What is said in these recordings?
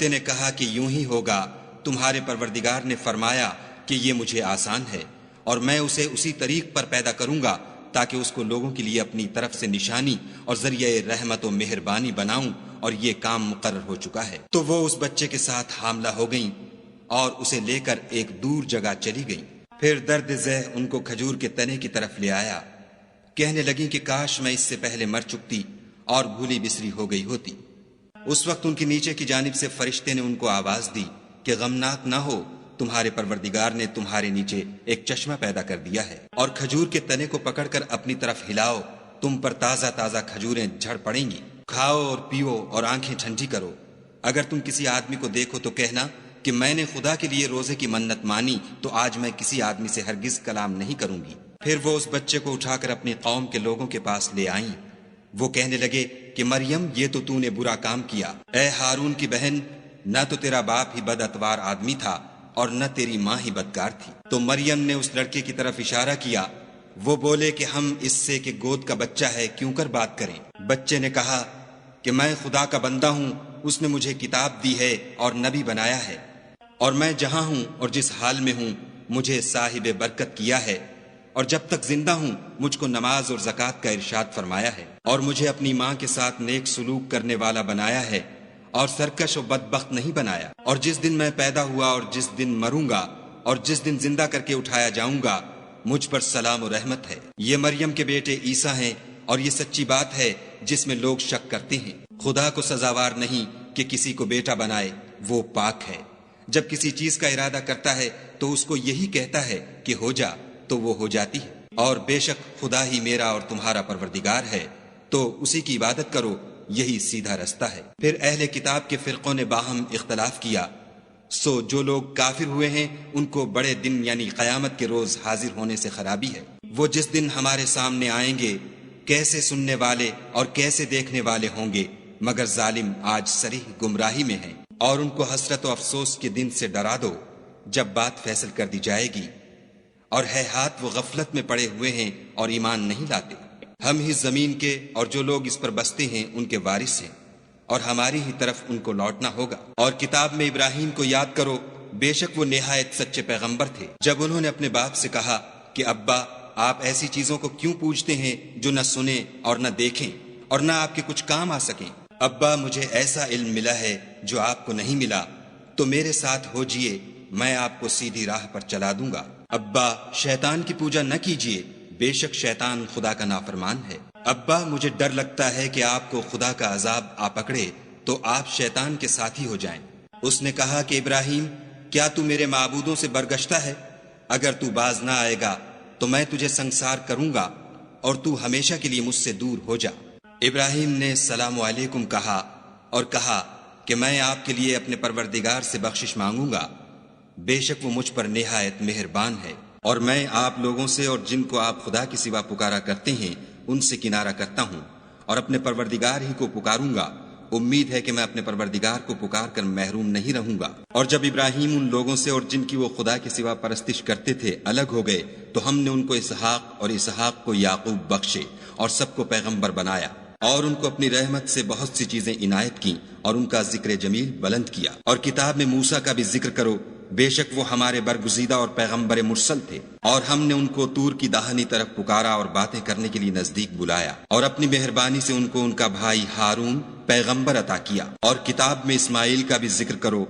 فرشتے نے کہا کہ یوں ہی ہوگا، تمہارے پروردگار نے فرمایا کہ یہ مجھے آسان ہے، اور میں اسے اسی طریق پر پیدا کروں گا تاکہ اس کو لوگوں کے لیے اپنی طرف سے نشانی اور ذریعہ رحمت و مہربانی بناؤں، اور یہ کام مقرر ہو چکا ہے۔ تو وہ اس بچے کے ساتھ حاملہ ہو گئیں اور اسے لے کر ایک دور جگہ چلی گئیں۔ پھر درد ذہ ان کو کھجور کے تنے کی طرف لے آیا، کہنے لگیں کہ کاش میں اس سے پہلے مر چکتی اور بھولی بسری ہو گئی ہوتی۔ اس وقت ان کے نیچے کی جانب سے فرشتے نے ان کو آواز دی کہ غمناک نہ ہو، تمہارے پروردگار نے تمہارے نیچے ایک چشمہ پیدا کر دیا ہے، اور کھجور کے تنے کو پکڑ کر اپنی طرف ہلاؤ، تم پر تازہ تازہ کھجوریں جھڑ پڑیں گی، کھاؤ اور پیو اور آنکھیں ٹھنڈی کرو۔ اگر تم کسی آدمی کو دیکھو تو کہنا کہ میں نے خدا کے لیے روزے کی منت مانی، تو آج میں کسی آدمی سے ہرگز کلام نہیں کروں گی۔ پھر وہ اس بچے کو اٹھا کر اپنی قوم کے لوگوں کے پاس لے آئیں۔ وہ کہنے لگے کہ مریم، یہ تو نے برا کام کیا۔ اے ہارون کی بہن، نہ تو تیرا باپ ہی بد اتوار آدمی تھا اور نہ تیری ماں ہی بدکار تھی۔ تو مریم نے اس لڑکے کی طرف اشارہ کیا۔ وہ بولے کہ ہم اس سے کہ گود کا بچہ ہے کیوں کر بات کریں۔ بچے نے کہا کہ میں خدا کا بندہ ہوں، اس نے مجھے کتاب دی ہے اور نبی بنایا ہے، اور میں جہاں ہوں اور جس حال میں ہوں مجھے صاحب برکت کیا ہے، اور جب تک زندہ ہوں مجھ کو نماز اور زکوٰۃ کا ارشاد فرمایا ہے، اور مجھے اپنی ماں کے ساتھ نیک سلوک کرنے والا بنایا ہے، اور سرکش و بدبخت نہیں بنایا۔ اور جس دن میں پیدا ہوا اور جس دن مروں گا اور جس دن زندہ کر کے اٹھایا جاؤں گا، مجھ پر سلام و رحمت ہے۔ یہ مریم کے بیٹے عیسیٰ ہیں، اور یہ سچی بات ہے جس میں لوگ شک کرتے ہیں۔ خدا کو سزاوار نہیں کہ کسی کو بیٹا بنائے، وہ پاک ہے۔ جب کسی چیز کا ارادہ کرتا ہے تو اس کو یہی کہتا ہے کہ ہو جا، تو وہ ہو جاتی ہے۔ اور بے شک خدا ہی میرا اور تمہارا پروردگار ہے، تو اسی کی عبادت کرو، یہی سیدھا رستہ ہے۔ پھر اہل کتاب کے فرقوں نے باہم اختلاف کیا، سو جو لوگ کافر ہوئے ہیں ان کو بڑے دن یعنی قیامت کے روز حاضر ہونے سے خرابی ہے۔ وہ جس دن ہمارے سامنے آئیں گے کیسے سننے والے اور کیسے دیکھنے والے ہوں گے، مگر ظالم آج صریح گمراہی میں ہیں۔ اور ان کو حسرت و افسوس کے دن سے ڈرا دو جب بات فیصل کر دی جائے گی، اور ہے ہاتھ وہ غفلت میں پڑے ہوئے ہیں اور ایمان نہیں لاتے۔ ہم ہی زمین کے اور جو لوگ اس پر بستے ہیں ان کے وارث ہیں، اور ہماری ہی طرف ان کو لوٹنا ہوگا۔ اور کتاب میں ابراہیم کو یاد کرو، بے شک وہ نہایت سچے پیغمبر تھے۔ جب انہوں نے اپنے باپ سے کہا کہ ابا، آپ ایسی چیزوں کو کیوں پوجتے ہیں جو نہ سنیں اور نہ دیکھیں اور نہ آپ کے کچھ کام آ سکیں؟ ابا، مجھے ایسا علم ملا ہے جو آپ کو نہیں ملا، تو میرے ساتھ ہو جیے، میں آپ کو سیدھی راہ پر چلا دوں گا۔ ابا، شیطان کی پوجا نہ کیجیے، بے شک شیطان خدا کا نافرمان ہے۔ ابا، مجھے ڈر لگتا ہے کہ آپ کو خدا کا عذاب آ پکڑے تو آپ شیطان کے ساتھی ہو جائیں۔ اس نے کہا کہ ابراہیم، کیا تو میرے معبودوں سے برگشتہ ہے؟ اگر تو باز نہ آئے گا تو میں تجھے سنگسار کروں گا، اور تو ہمیشہ کے لیے مجھ سے دور ہو جا۔ ابراہیم نے السلام علیکم کہا اور کہا کہ میں آپ کے لیے اپنے پروردگار سے بخشش مانگوں گا، بے شک وہ مجھ پر نہایت مہربان ہے۔ اور میں آپ لوگوں سے اور جن کو آپ خدا کے سوا پکارا کرتے ہیں ان سے کنارہ کرتا ہوں، اور اپنے پروردگار ہی کو پکاروں گا۔ امید ہے کہ میں اپنے پروردگار کو پکار کر محروم نہیں رہوں گا۔ اور جب ابراہیم ان لوگوں سے اور جن کی وہ خدا کے سوا پرستش کرتے تھے الگ ہو گئے تو ہم نے ان کو اسحاق اور اسحاق کو یعقوب بخشے اور سب کو پیغمبر بنایا، اور ان کو اپنی رحمت سے بہت سی چیزیں عنایت کیں اور ان کا ذکر جمیل بلند کیا۔ اور کتاب میں موسیٰ کا بھی ذکر کرو، بے شک وہ ہمارے برگزیدہ اور پیغمبر مرسل تھے، اور ہم نے ان کو طور کی داہنی طرف پکارا اور باتیں کرنے کے لیے نزدیک بلایا، اور اپنی مہربانی سے ان کو ان کا بھائی ہارون پیغمبر عطا کیا۔ اور کتاب میں اسماعیل کا بھی ذکر کرو،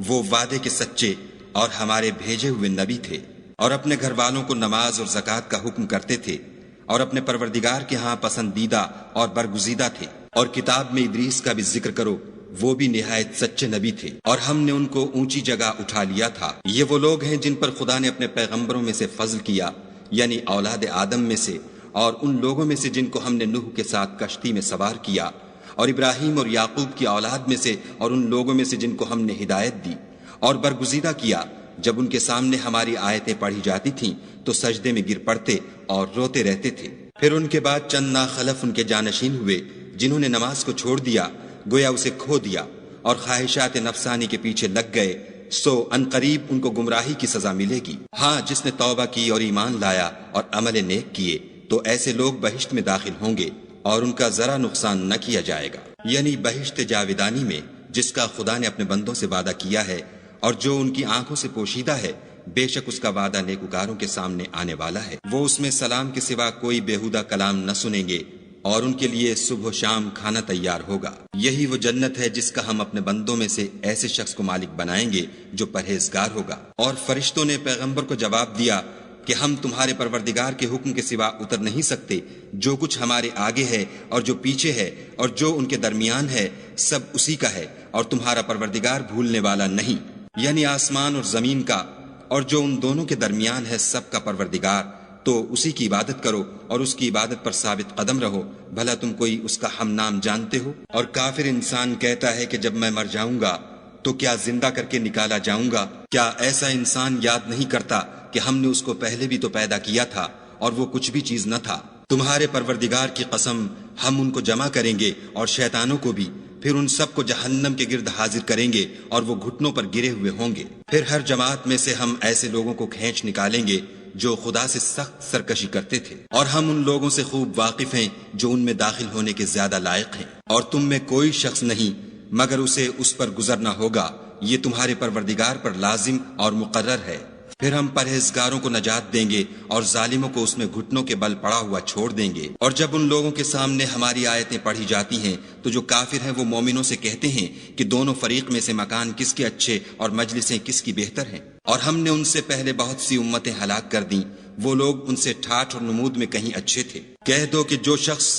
وہ وعدے کے سچے اور ہمارے بھیجے ہوئے نبی تھے، اور اپنے گھر والوں کو نماز اور زکوٰۃ کا حکم کرتے تھے، اور اپنے پروردگار کے ہاں پسندیدہ اور برگزیدہ تھے۔ اور کتاب میں ادریس کا بھی ذکر کرو، وہ بھی نہایت سچے نبی تھے، اور ہم نے ان کو اونچی جگہ اٹھا لیا تھا۔ یہ وہ لوگ ہیں جن پر خدا نے اپنے پیغمبروں میں سے فضل کیا، یعنی اولاد آدم میں سے، اور ان لوگوں میں سے جن کو ہم نے نوح کے ساتھ کشتی میں سوار کیا، اور ابراہیم اور یعقوب کی اولاد میں سے، اور ان لوگوں میں سے جن کو ہم نے ہدایت دی اور برگزیدہ کیا۔ جب ان کے سامنے ہماری آیتیں پڑھی جاتی تھیں تو سجدے میں گر پڑتے اور روتے رہتے تھے۔ پھر ان کے بعد چند ناخلف ان کے جانشین ہوئے جنہوں نے نماز کو چھوڑ دیا، گویا اسے کھو دیا، اور خواہشات نفسانی کے پیچھے لگ گئے، سو ان قریب ان کو گمراہی کی سزا ملے گی۔ ہاں، جس نے توبہ کی اور ایمان لایا اور عمل نیک کیے تو ایسے لوگ بہشت میں داخل ہوں گے، اور ان کا ذرا نقصان نہ کیا جائے گا، یعنی بہشت جاودانی میں جس کا خدا نے اپنے بندوں سے وعدہ کیا ہے اور جو ان کی آنکھوں سے پوشیدہ ہے، بے شک اس کا وعدہ نیکوکاروں کے سامنے آنے والا ہے۔ وہ اس میں سلام کے سوا کوئی بیہودہ کلام نہ سنیں گے اور ان کے لیے صبح و شام کھانا تیار ہوگا۔ یہی وہ جنت ہے جس کا ہم اپنے بندوں میں سے ایسے شخص کو مالک بنائیں گے جو پرہیزگار ہوگا۔ اور فرشتوں نے پیغمبر کو جواب دیا کہ ہم تمہارے پروردگار کے حکم کے سوا اتر نہیں سکتے، جو کچھ ہمارے آگے ہے اور جو پیچھے ہے اور جو ان کے درمیان ہے سب اسی کا ہے، اور تمہارا پروردگار بھولنے والا نہیں۔ یعنی آسمان اور زمین کا اور جو ان دونوں کے درمیان ہے سب کا پروردگار، تو اسی کی عبادت کرو اور اس کی عبادت پر ثابت قدم رہو، بھلا تم کوئی اس کا ہم نام جانتے ہو؟ اور کافر انسان کہتا ہے کہ جب میں مر جاؤں گا تو کیا زندہ کر کے نکالا جاؤں گا؟ کیا ایسا انسان یاد نہیں کرتا کہ ہم نے اس کو پہلے بھی تو پیدا کیا تھا اور وہ کچھ بھی چیز نہ تھا؟ تمہارے پروردگار کی قسم، ہم ان کو جمع کریں گے اور شیطانوں کو بھی، پھر ان سب کو جہنم کے گرد حاضر کریں گے اور وہ گھٹنوں پر گرے ہوئے ہوں گے۔ پھر ہر جماعت میں سے ہم ایسے لوگوں کو کھینچ نکالیں گے جو خدا سے سخت سرکشی کرتے تھے، اور ہم ان لوگوں سے خوب واقف ہیں جو ان میں داخل ہونے کے زیادہ لائق ہیں، اور تم میں کوئی شخص نہیں مگر اسے اس پر گزرنا ہوگا، یہ تمہارے پروردگار پر لازم اور مقرر ہے۔ پھر ہم پرہیزگاروں کو نجات دیں گے اور ظالموں کو اس میں گھٹنوں کے بل پڑا ہوا چھوڑ دیں گے۔ اور جب ان لوگوں کے سامنے ہماری آیتیں پڑھی جاتی ہیں تو جو کافر ہیں وہ مومنوں سے کہتے ہیں کہ دونوں فریق میں سے مکان کس کے اچھے اور مجلسیں کس کی بہتر ہیں، اور ہم نے ان سے پہلے بہت سی امتیں ہلاک کر دیں، وہ لوگ ان سے ٹھاٹھ اور نمود میں کہیں اچھے تھے۔ کہہ دو کہ جو شخص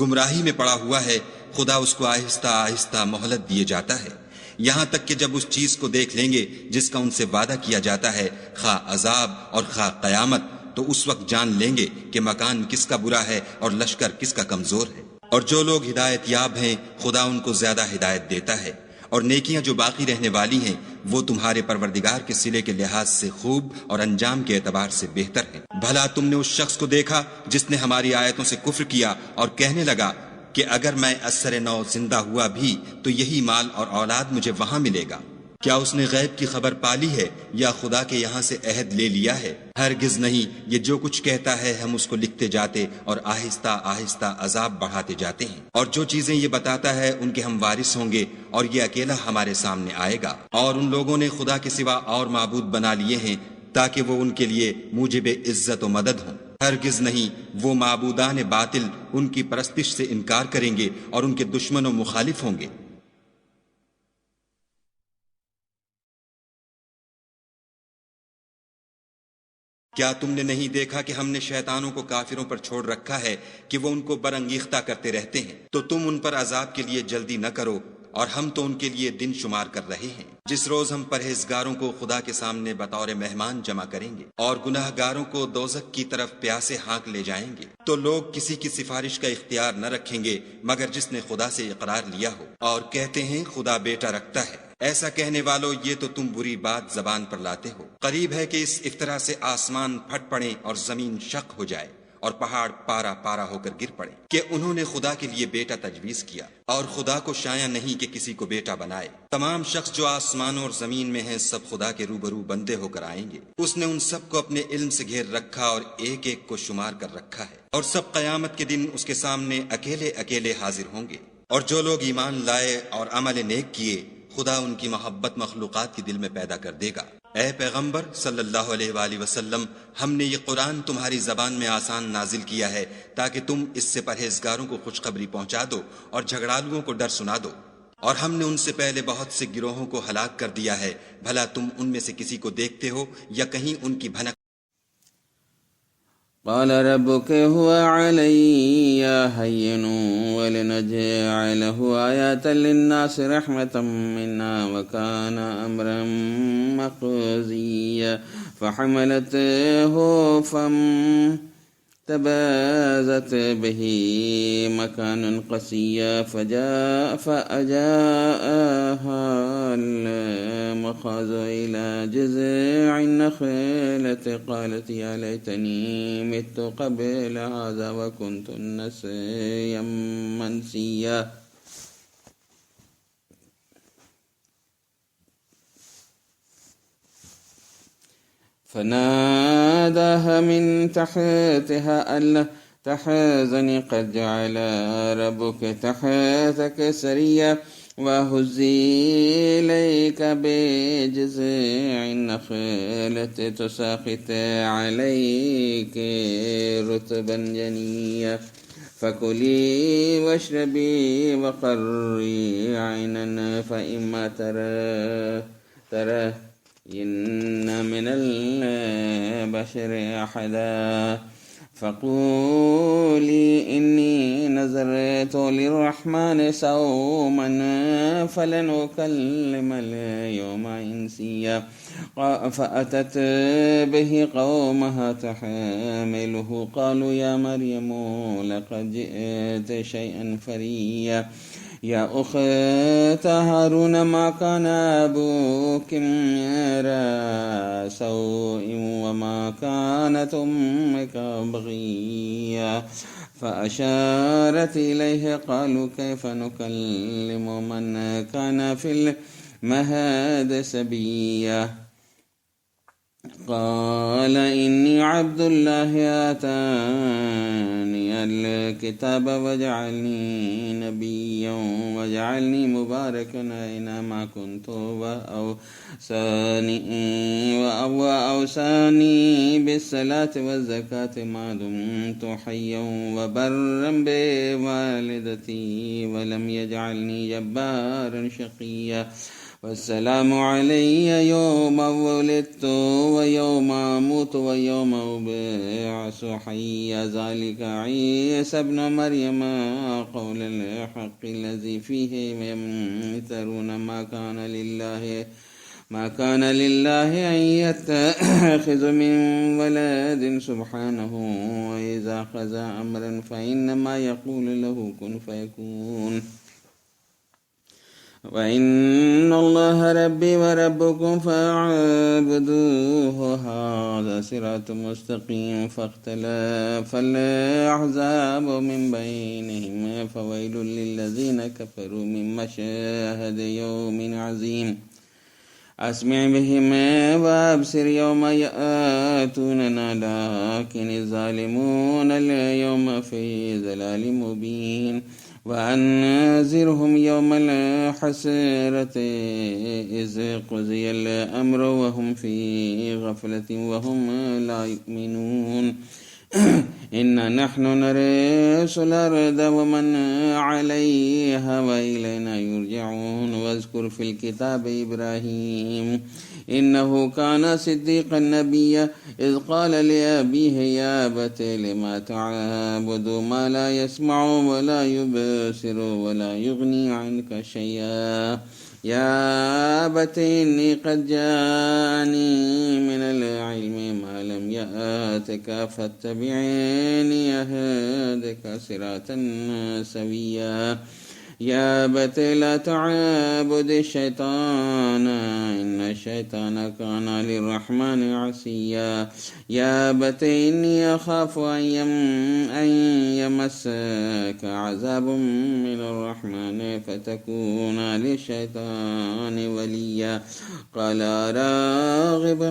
گمراہی میں پڑا ہوا ہے خدا اس کو آہستہ آہستہ مہلت دیے جاتا ہے، یہاں تک کہ جب اس چیز کو دیکھ لیں گے جس کا ان سے وعدہ کیا جاتا ہے، خواہ عذاب اور خواہ قیامت، تو اس وقت جان لیں گے کہ مکان کس کا برا ہے اور لشکر کس کا کمزور ہے۔ اور جو لوگ ہدایت یاب ہیں خدا ان کو زیادہ ہدایت دیتا ہے، اور نیکیاں جو باقی رہنے والی ہیں وہ تمہارے پروردگار کے صلے کے لحاظ سے خوب اور انجام کے اعتبار سے بہتر ہیں۔ بھلا تم نے اس شخص کو دیکھا جس نے ہماری آیتوں سے کفر کیا اور کہنے لگا کہ اگر میں اثر نو زندہ ہوا بھی تو یہی مال اور اولاد مجھے وہاں ملے گا؟ کیا اس نے غیب کی خبر پالی ہے یا خدا کے یہاں سے عہد لے لیا ہے؟ ہرگز نہیں، یہ جو کچھ کہتا ہے ہم اس کو لکھتے جاتے اور آہستہ آہستہ عذاب بڑھاتے جاتے ہیں۔ اور جو چیزیں یہ بتاتا ہے ان کے ہم وارث ہوں گے، اور یہ اکیلا ہمارے سامنے آئے گا۔ اور ان لوگوں نے خدا کے سوا اور معبود بنا لیے ہیں تاکہ وہ ان کے لیے موجب عزت و مدد ہوں۔ ہرگز نہیں، وہ معبودان باطل ان کی پرستش سے انکار کریں گے اور ان کے دشمن و مخالف ہوں گے۔ کیا تم نے نہیں دیکھا کہ ہم نے شیطانوں کو کافروں پر چھوڑ رکھا ہے کہ وہ ان کو برانگیختہ کرتے رہتے ہیں؟ تو تم ان پر عذاب کے لیے جلدی نہ کرو، اور ہم تو ان کے لیے دن شمار کر رہے ہیں۔ جس روز ہم پرہیزگاروں کو خدا کے سامنے بطور مہمان جمع کریں گے اور گناہ گاروں کو دوزخ کی طرف پیاسے ہانک لے جائیں گے، تو لوگ کسی کی سفارش کا اختیار نہ رکھیں گے مگر جس نے خدا سے اقرار لیا ہو، اور کہتے ہیں خدا بیٹا رکھتا ہے۔ ایسا کہنے والو، یہ تو تم بری بات زبان پر لاتے ہو۔ قریب ہے کہ اس افطرا سے آسمان پھٹ پڑے اور زمین شق ہو جائے اور پہاڑ پارا پارا ہو کر گر پڑے کہ انہوں نے خدا کے لیے بیٹا تجویز کیا، اور خدا کو شایع نہیں کہ کسی کو بیٹا بنائے۔ تمام شخص جو آسمانوں اور زمین میں ہیں سب خدا کے روبرو بندے ہو کر آئیں گے۔ اس نے ان سب کو اپنے علم سے گھیر رکھا اور ایک ایک کو شمار کر رکھا ہے، اور سب قیامت کے دن اس کے سامنے اکیلے اکیلے حاضر ہوں گے۔ اور جو لوگ ایمان لائے اور عمل نیک کیے خدا ان کی محبت مخلوقات کے دل میں پیدا کر دے گا۔ اے پیغمبر صلی اللہ علیہ وآلہ وسلم، ہم نے یہ قرآن تمہاری زبان میں آسان نازل کیا ہے تاکہ تم اس سے پرہیزگاروں کو خوشخبری پہنچا دو اور جھگڑالوؤں کو ڈر سنا دو۔ اور ہم نے ان سے پہلے بہت سے گروہوں کو ہلاک کر دیا ہے، بھلا تم ان میں سے کسی کو دیکھتے ہو یا کہیں ان کی بھنک؟ قال ربك هو علي هين ولنجعله آيات للناس رحمة منا وكان أمرا مقضيا فحملته فانتبذت به مكانا قصيا فأجاءها المخاض إلى جذع النخلة قالت يا ليتني مت قبل هذا وكنت نسيا منسيا فناداها من تحتها ألا تحزني قد جعل ربك تحتك سريا وهزي إليك بجذع النخلة تساقط عليك رطبا جنيا فكلي واشربي وقري عينا فإما ترى إن من البشر أحدا فقولي إني نذرت للرحمن صوما فلن أكلم اليوم إنسيا فأتت به قومها تحمله قالوا يا مريم لقد جئت شيئا فريا يا أخت هارون ما كان أبوك امرأ سوء وما كانت أمك بغيا فأشارت إليه قالوا كيف نكلم من كان في المهد سبيا قال إني عبد الله آتاني الكتاب وجعلني نبيا وجعلني مباركا أينما كنت وأوصاني بالصلاة والزكاة ما دمت حيا وبرا بوالدتي ولم يجعلني جبارا شقيا والسلام علي يوم ولدت ويوم أموت ويوم أبعث حيا ذلك عيسى ابن مريم قول الحق الذي فيه يمترون ما كان لله أن يتخذ من ولد سبحانه وإذا خذ أمرا فإنما يقول له كن فيكون وإن الله ربي وربكم فاعبدوه هذا صراط مستقيم فاختلف الأحزاب من بينهم فويل للذين كفروا من مشاهد يوم عظيم أسمع بهم وأبصر يوم يأتوننا لكن الظالمون اليوم في ضلال مبين وأنذرهم يوم الحسرة إذ قضي الأمر وهم في غفلة وهم لا يؤمنون إنا نحن نرث الأرض ومن عليها وإلينا يرجعون واذكر في الكتاب إبراهيم إنه كان صديقا نبيا إذ قال لأبيه يا أبت لم تعبد ما لا يسمع ولا يبصر ولا يغني عنك شيئا يا أبت إني قد جاءني من العلم ما لم يأتك فاتبعني أهدك صراطا سويا يا أبت لا تعبد الشيطان إن الشيطان كان للرحمن عصيا يا أبت إني أخاف أن يمسك عذاب من الرحمن فتكون للشيطان وليا قال راغب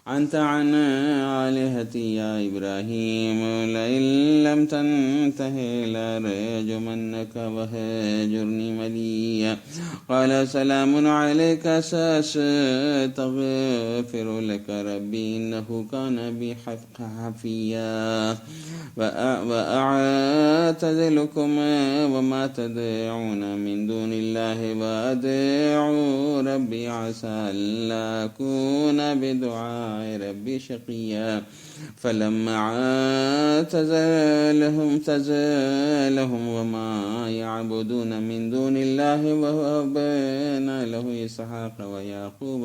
أنت عن آلهتي يا إبراهيم لئن لم تنته لأرجمنك وهجرني مليا قال سلام عليك سأستغفر لك ربي إنه كان بي حفيا وأعتزلكم وما تدعون من دون الله وأدعو ربي عسى ألا أكون بدعاء ربي شقيا فلما اعتزلهم وما يعبدون من دون الله ووهبنا له إسحاق ويعقوب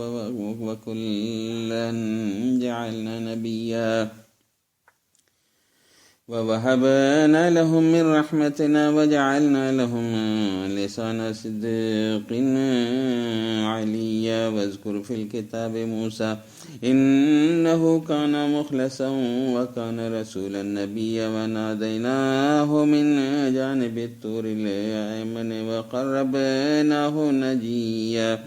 وكلا جعلنا نبيا ووهبنا لهم من رحمتنا وجعلنا لهم لسان صدق عليا واذكر في الكتاب موسى إنه كان مخلصا وكان رسولا نبيا وناديناه من جانب الطور الأيمن وقربناه نجيا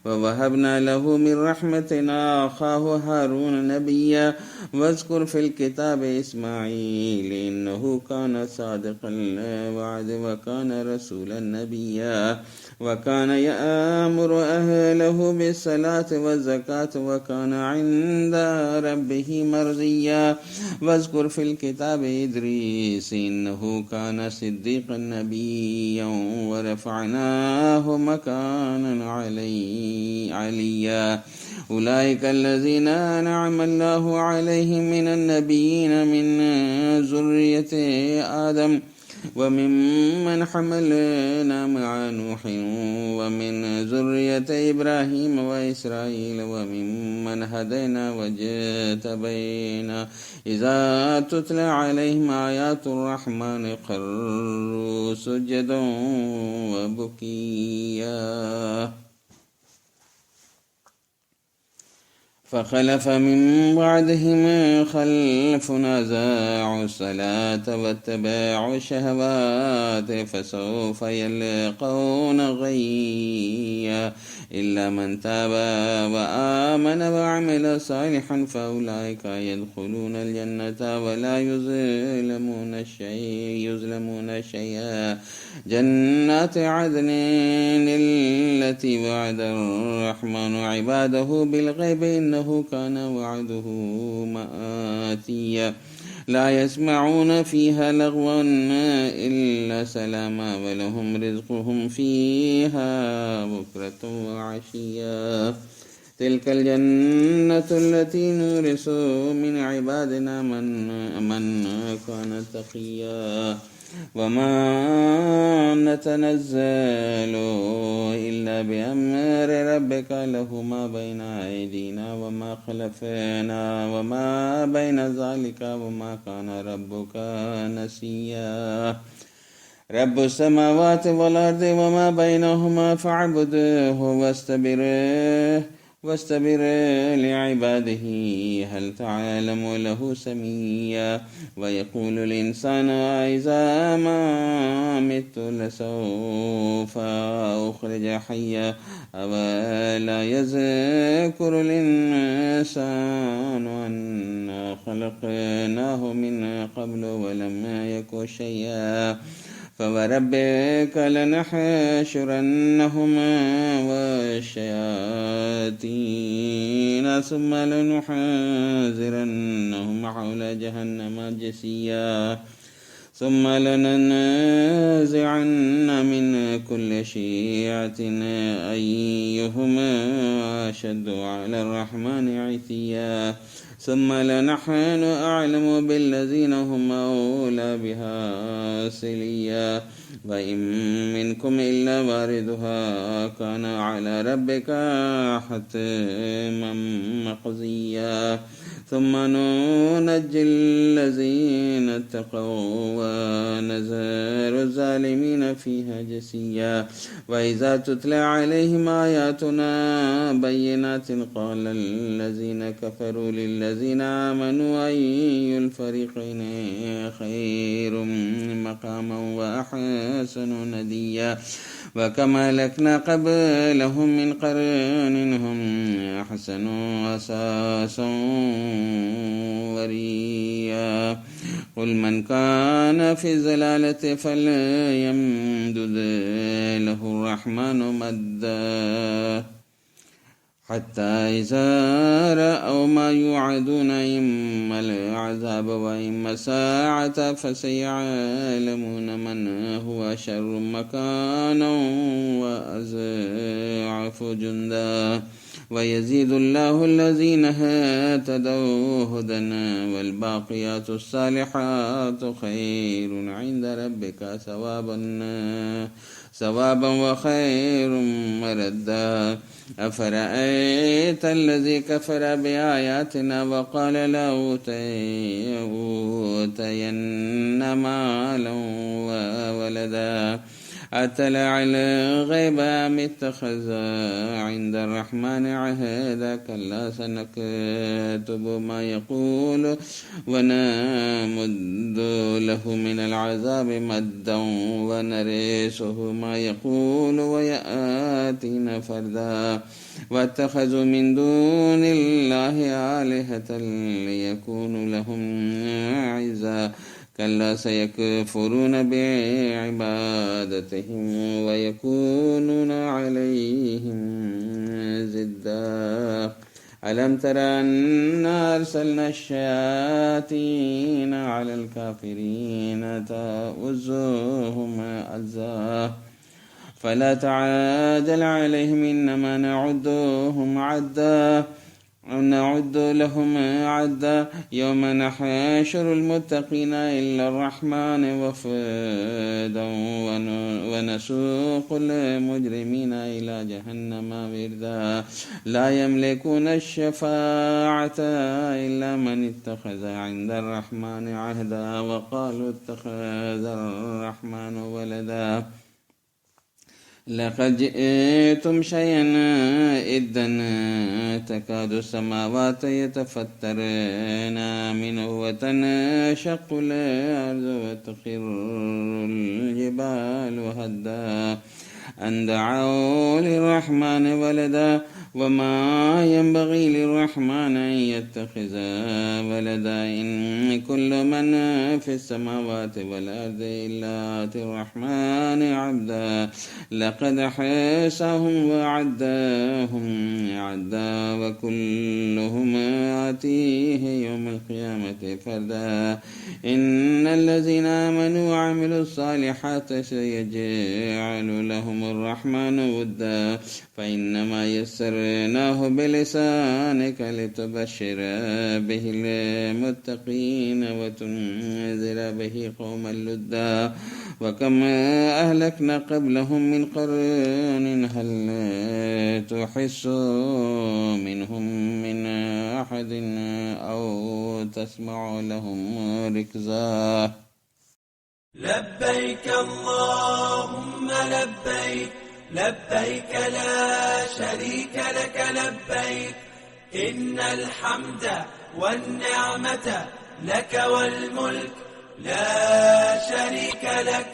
ووهبنا له من رحمتنا أخاه هارون نبيا واذكر في الكتاب إسماعيل إنه كان صادق الوعد وكان رسولا نبيا وكان يأمر أهله بالصلاة والزكاة وكان عند ربه مرضيا واذكر في الكتاب إدريس إنه كان صديقا نبيا ورفعناه مكانا عليا أولئك الذين أنعم الله عليهم من النبيين من ذرية آدم وممن حملنا مع نوح ومن ذرية إبراهيم وإسرائيل وممن هدينا واجتبينا إذا تتلى عليهم آيات الرحمن خروا سجدا وبكيا فخلف من بعدهم خلف أضاعوا الصلاة واتبعوا الشهوات فسوف يلقون غيا إلا من تاب وآمن وعمل صالحا فأولئك يدخلون الجنة ولا يظلمون شيئا جنات عدن التي وعد الرحمن عباده بالغيب إنه كان وعده مآتيا لا يسمعون فيها لغوا إلا سلاما ولهم رزقهم فيها بكرة وعشيا تلك الجنة التي نورث من عبادنا من كان تقيا وما نتنزل إلا بأمر ربك له ما بين أيدينا وما خلفنا وما بين ذلك وما كان ربك نسيا رب السماوات والأرض وما بينهما فاعبده واستبر لعباده هل تعلم له سميا ويقول الإنسان إذا ما مت لسوف أخرج حيا أولا يذكر الإنسان أنا خلقناه من قبل ولم يك شيئا فوربك لنحشرنهم والشياطين ثم لنحذرنهم حول جهنم جثيا ثم لننزعن من كل شيعة أيهم أشد على الرحمن عتيا ثم لنحن أعلم بالذين هم أولى بها صليا وإن منكم إلا واردها كان على ربك حتما مقضيا ثم ننجي الذين اتقوا ونذر الظالمين فيها جثيا وإذا تتلى عليهم آياتنا بينات قال الذين كفروا للذين آمنوا أي الفريقين خير مقاما وأحسن نديا وكما لكنا قبلهم من قرن هم أحسن أساسا وريا قل من كان في الزلالة فليمدد له الرحمن مدا حتى إذا رأوا ما يوعدون إما العذاب وإما الساعة فسيعلمون من هو شر مكانا وأضعف جندا ويزيد الله الذين اهتدوا هدى والباقيات الصالحات خير عند ربك ثوابا وخير مردا أفرأيت الذي كفر بآياتنا وقال لأوتين مالا وولدا أطلع الغيب أم اتخذ عند الرحمن عهدا كلا سنكتب ما يقول ونمد له من العذاب مدا ونرثه ما يقول ويأتينا فردا واتخذوا من دون الله آلهة ليكونوا لهم عزا كلا سيكفرون بعبادتهم ويكونون عليهم ضدا ألم تر أنا أرسلنا الشياطين على الكافرين تؤزهم أزا فلا تعجل عليهم إنما نعد لهم عدا يوم نحشر المتقين إلا الرحمن وفدا ونسوق المجرمين إلى جهنم وردا لا يملكون الشفاعة إلا من اتخذ عند الرحمن عهدا وقالوا اتخذ الرحمن ولدا لقد جئتم شيئا إدا تكاد السماوات يتفطرن منه وتنشق الأرض وتخر الجبال هدا أن دعوا للرحمن ولدا وما ينبغي للرحمن أن يتخذ ولدا إن كل من في السماوات والأرض إلا آتي الرحمن عبدا لقد حصاهم وعداهم عدا وكلهم آتيه يوم القيامة فردا إن الذين آمنوا وعملوا الصالحات سيجعل لهم الرحمن ودا فإنما يسرناه بلسانك لتبشر به المتقين وتنذر به قوما لدا وكم أهلكنا قبلهم من قرن هل تحس منهم من أحد أو تسمع لهم ركزا لبيك اللهم لبيك لبيك لا شريك لك لبيك إن الحمد والنعمة لك والملك لا شريك لك